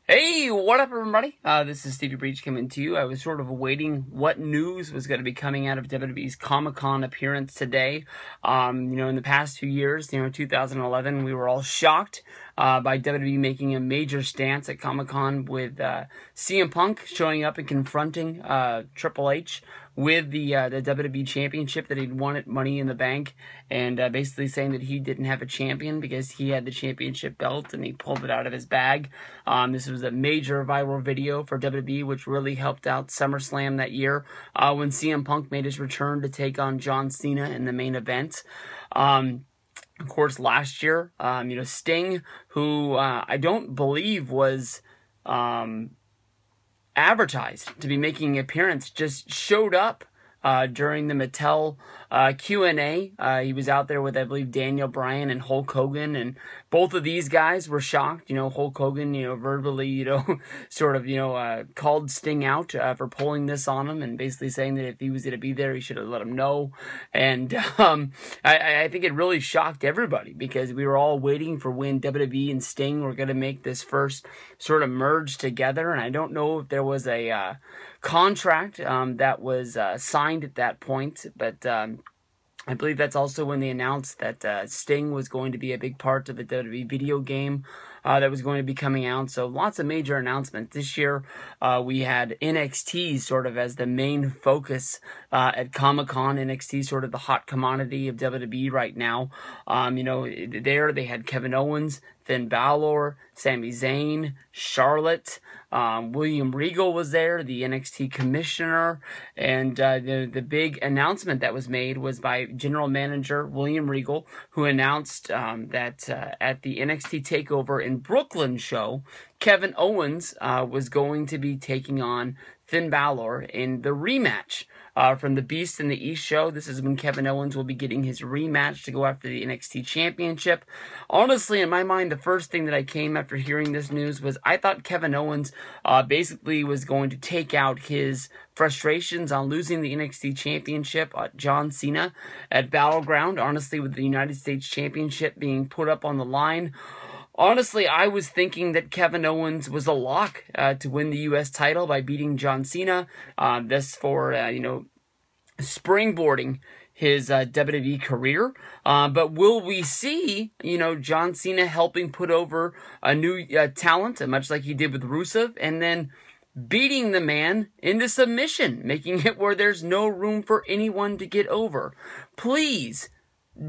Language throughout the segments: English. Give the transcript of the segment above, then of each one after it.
Hey, what up, everybody? This is Stevie Breach coming to you. I was sort of waiting what news was going to be coming out of WWE's Comic-Con appearance today. In the past few years, 2011, we were all shocked by WWE making a major stance at Comic-Con with CM Punk showing up and confronting Triple H with the WWE Championship that he'd won at Money in the Bank, and basically saying that he didn't have a champion because he had the championship belt and he pulled it out of his bag. This was a major viral video for WWE, which really helped out SummerSlam that year when CM Punk made his return to take on John Cena in the main event. Of course, last year, Sting, who I don't believe was advertised to be making an appearance, just showed up during the Mattel Q&A. He was out there with, I believe, Daniel Bryan and Hulk Hogan, and both of these guys were shocked. Hulk Hogan, verbally, sort of, called Sting out for pulling this on him and basically saying that if he was going to be there, he should have let him know. And I think it really shocked everybody because we were all waiting for when WWE and Sting were going to make this first sort of merge together, and I don't know if there was a contract that was signed at that point, but I believe that's also when they announced that Sting was going to be a big part of the WWE video game that was going to be coming out. So lots of major announcements. This year we had NXT sort of as the main focus at Comic-Con. NXT sort of the hot commodity of WWE right now. There they had Kevin Owens, Finn Balor, Sami Zayn, Charlotte, William Regal was there, the NXT commissioner, and the big announcement that was made was by General Manager William Regal, who announced that at the NXT TAKEOVER in Brooklyn show, Kevin Owens was going to be taking on Finn Balor in the rematch from the Beast in the East show. This is when Kevin Owens will be getting his rematch to go after the NXT Championship. Honestly, in my mind, the first thing that I came after hearing this news was I thought Kevin Owens basically was going to take out his frustrations on losing the NXT Championship, John Cena, at Battleground. Honestly, with the United States Championship being put up on the line, honestly, I was thinking that Kevin Owens was a lock to win the U.S. title by beating John Cena. This for, springboarding his WWE career. But will we see, John Cena helping put over a new talent, much like he did with Rusev, and then beating the man into submission, making it where there's no room for anyone to get over? Please,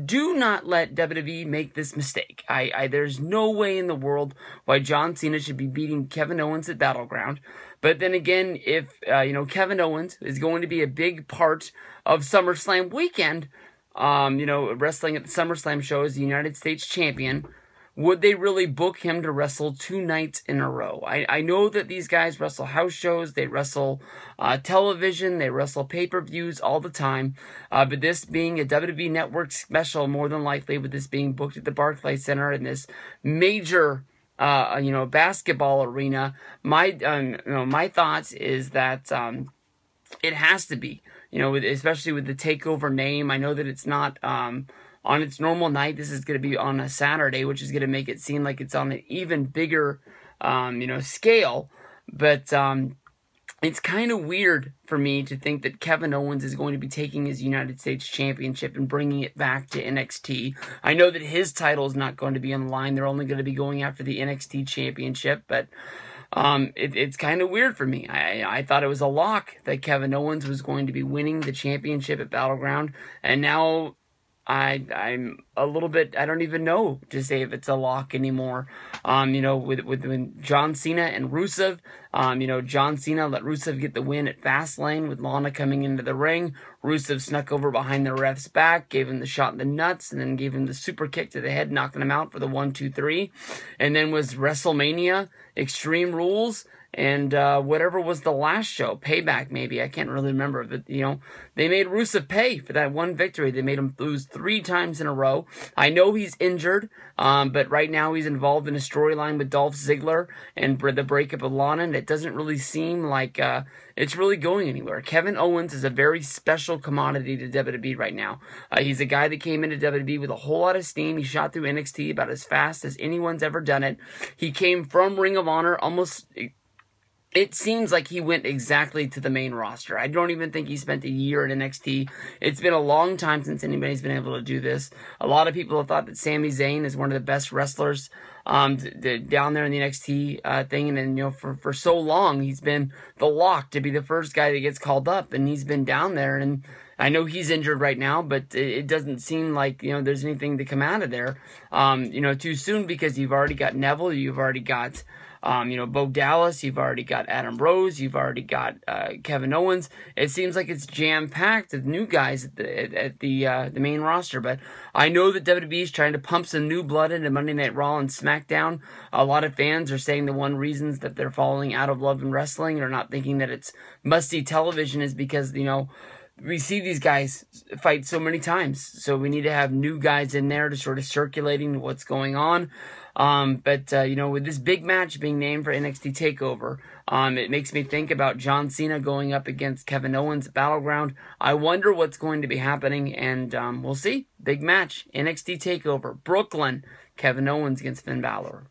do not let WWE make this mistake. There's no way in the world why John Cena should be beating Kevin Owens at Battleground. But then again, if, Kevin Owens is going to be a big part of SummerSlam weekend, wrestling at the SummerSlam show as the United States champion, would they really book him to wrestle 2 nights in a row? I know that these guys wrestle house shows, they wrestle television, they wrestle pay-per-views all the time, but this being a WWE Network special, more than likely, with this being booked at the Barclays Center in this major basketball arena, my thoughts is that it has to be, especially with the TakeOver name. I know that it's not on its normal night. This is going to be on a Saturday, which is going to make it seem like it's on an even bigger, scale. But it's kind of weird for me to think that Kevin Owens is going to be taking his United States Championship and bringing it back to NXT. I know that his title is not going to be on the line. They're only going to be going after the NXT Championship, but it's kind of weird for me. I thought it was a lock that Kevin Owens was going to be winning the championship at Battleground, and now I'm a little bit, I don't even know to say if it's a lock anymore. With John Cena and Rusev, John Cena let Rusev get the win at Fastlane with Lana coming into the ring. Rusev snuck over behind the ref's back, gave him the shot in the nuts, and then gave him the super kick to the head, knocking him out for the 1-2-3. And then was WrestleMania, Extreme Rules, and whatever was the last show, Payback maybe, I can't really remember, but they made Rusev pay for that one victory. They made him lose 3 times in a row. so. I know he's injured, but right now he's involved in a storyline with Dolph Ziggler and the breakup of Lana, and it doesn't really seem like it's really going anywhere. Kevin Owens is a very special commodity to WWE right now. He's a guy that came into WWE with a whole lot of steam. He shot through NXT about as fast as anyone's ever done it. He came from Ring of Honor almost... It seems like he went exactly to the main roster. I don't even think he spent a year at NXT. It's been a long time since anybody's been able to do this. A lot of people have thought that Sami Zayn is one of the best wrestlers down there in the NXT thing. And then, for so long, he's been the lock to be the first guy that gets called up. And he's been down there. And I know he's injured right now, but it doesn't seem like, there's anything to come out of there, too soon, because you've already got Neville. You've already got... Bo Dallas, you've already got Adam Rose, you've already got Kevin Owens. It seems like it's jam-packed with new guys at the main roster, but I know that WWE is trying to pump some new blood into Monday Night Raw and SmackDown. A lot of fans are saying the one reasons that they're falling out of love in wrestling or not thinking that it's must-see television is because, we see these guys fight so many times, so we need to have new guys in there to sort of circulating what's going on. But with this big match being named for NXT TAKEOVer, it makes me think about John Cena going up against Kevin Owens at Battleground. I wonder what's going to be happening, and we'll see. Big match, NXT TAKEOVer, Brooklyn, Kevin Owens against Finn Balor.